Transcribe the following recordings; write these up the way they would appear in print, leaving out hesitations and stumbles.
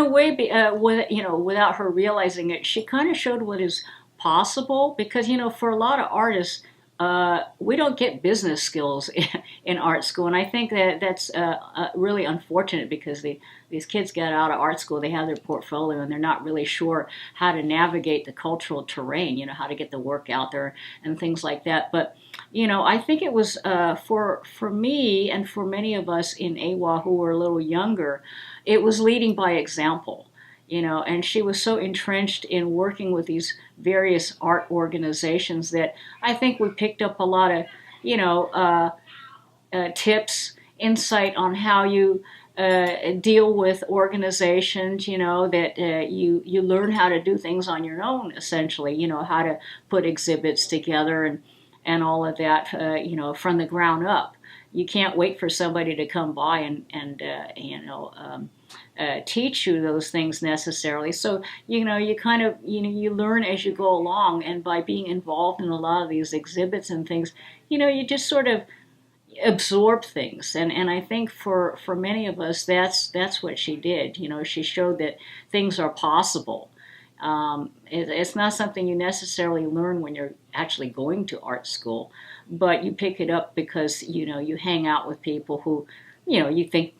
a way, without her realizing it, she kind of showed what is possible because, for a lot of artists, we don't get business skills in art school, and I think that that's really unfortunate because these kids get out of art school, they have their portfolio, and they're not really sure how to navigate the cultural terrain, how to get the work out there and things like that. But I think it was for me and for many of us in AWA who were a little younger, it was leading by example. And she was so entrenched in working with these various art organizations that I think we picked up a lot of, tips, insight on how you deal with organizations, that you learn how to do things on your own, essentially, how to put exhibits together and all of that, from the ground up. You can't wait for somebody to come by and teach you those things necessarily. So, you kind of, you learn as you go along, and by being involved in a lot of these exhibits and things, you just sort of absorb things. And I think for many of us, that's what she did. She showed that things are possible. It's not something you necessarily learn when you're actually going to art school, but you pick it up because, you hang out with people who, you think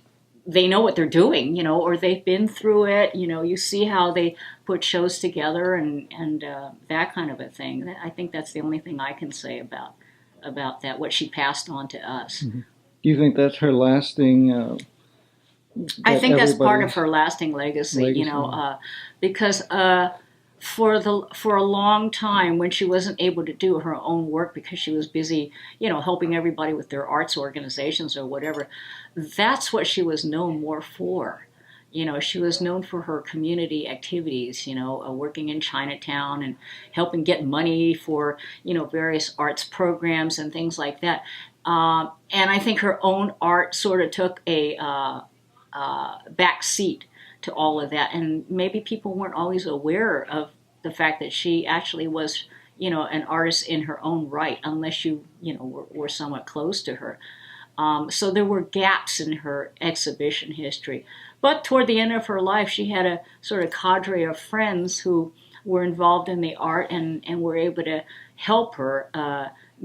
they know what they're doing, or they've been through it, you see how they put shows together and that kind of a thing. I think that's the only thing I can say about that, what she passed on to us. Mm-hmm. Do you think that's her lasting? I think that's part of her lasting legacy. Because for a long time when she wasn't able to do her own work because she was busy, helping everybody with their arts organizations or whatever, that's what she was known more for. She was known for her community activities, working in Chinatown and helping get money for, various arts programs and things like that. And I think her own art sort of took a back seat to all of that. And maybe people weren't always aware of the fact that she actually was, an artist in her own right, unless you, were somewhat close to her. So there were gaps in her exhibition history. But toward the end of her life, she had a sort of cadre of friends who were involved in the art and were able to help her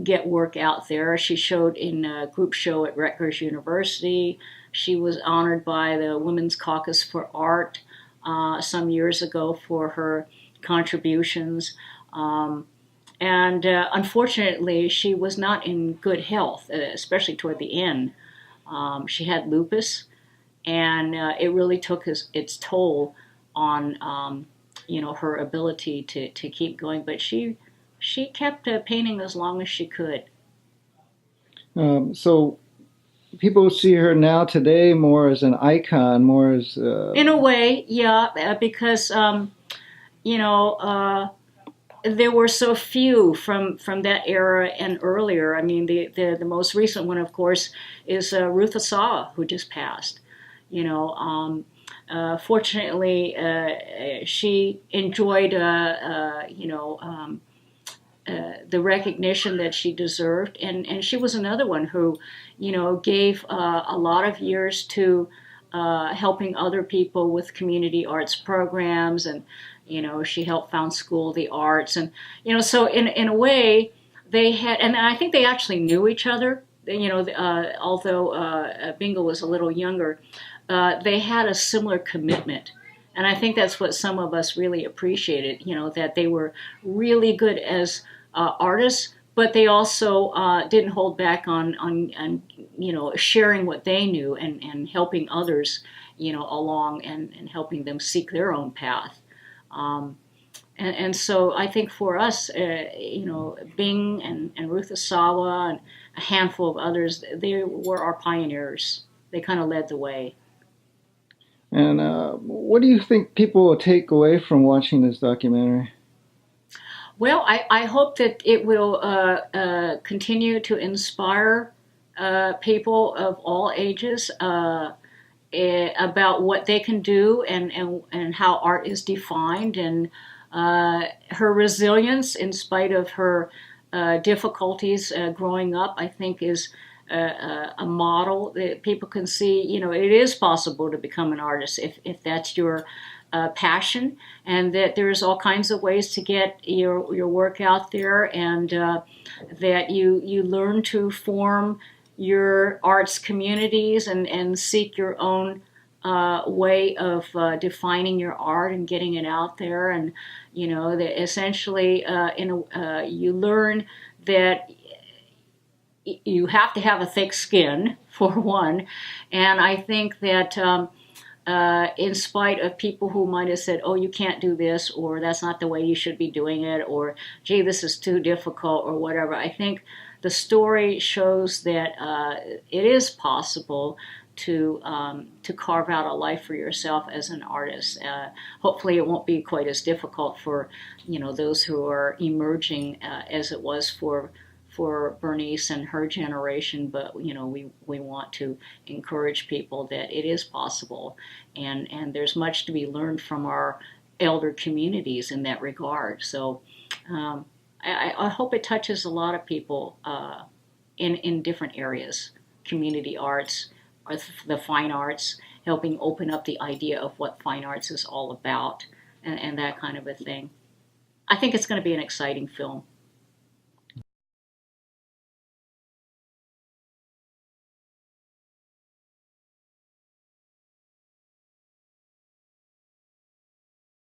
get work out there. She showed in a group show at Rutgers University. She was honored by the Women's Caucus for Art some years ago for her contributions. And unfortunately, she was not in good health, especially toward the end. She had lupus, and it really took its toll on her ability to keep going. But she kept painting as long as she could. So people see her now today more as an icon, more as in a way, yeah, because there were so few from that era and earlier. I mean, the most recent one, of course, is Ruth Asawa, who just passed. Fortunately, she enjoyed, the recognition that she deserved, and she was another one who, gave a lot of years to helping other people with community arts programs, and she helped found School of the Arts, and so in a way they had, and I think they actually knew each other. Although Bingo was a little younger, they had a similar commitment. And I think that's what some of us really appreciated, that they were really good as artists, but they also didn't hold back on sharing what they knew and helping others, along and helping them seek their own path. And so I think for us, Bing and Ruth Asawa and a handful of others, they were our pioneers. They kind of led the way. And what do you think people will take away from watching this documentary? Well, I hope that it will continue to inspire people of all ages about what they can do and how art is defined, and her resilience in spite of her difficulties growing up, I think is a model that people can see. It is possible to become an artist if that's your passion, and that there's all kinds of ways to get your work out there, and that you learn to form your arts communities and seek your own way of defining your art and getting it out there. And that essentially you learn that you have to have a thick skin for one. And I think that in spite of people who might have said, oh, you can't do this, or that's not the way you should be doing it, or gee, this is too difficult, or whatever, I think the story shows that it is possible to carve out a life for yourself as an artist. Hopefully it won't be quite as difficult for those who are emerging as it was for Bernice and her generation, but we want to encourage people that it is possible, and there's much to be learned from our elder communities in that regard. So I hope it touches a lot of people in different areas, community arts, or the fine arts, helping open up the idea of what fine arts is all about, and that kind of a thing. I think it's going to be an exciting film.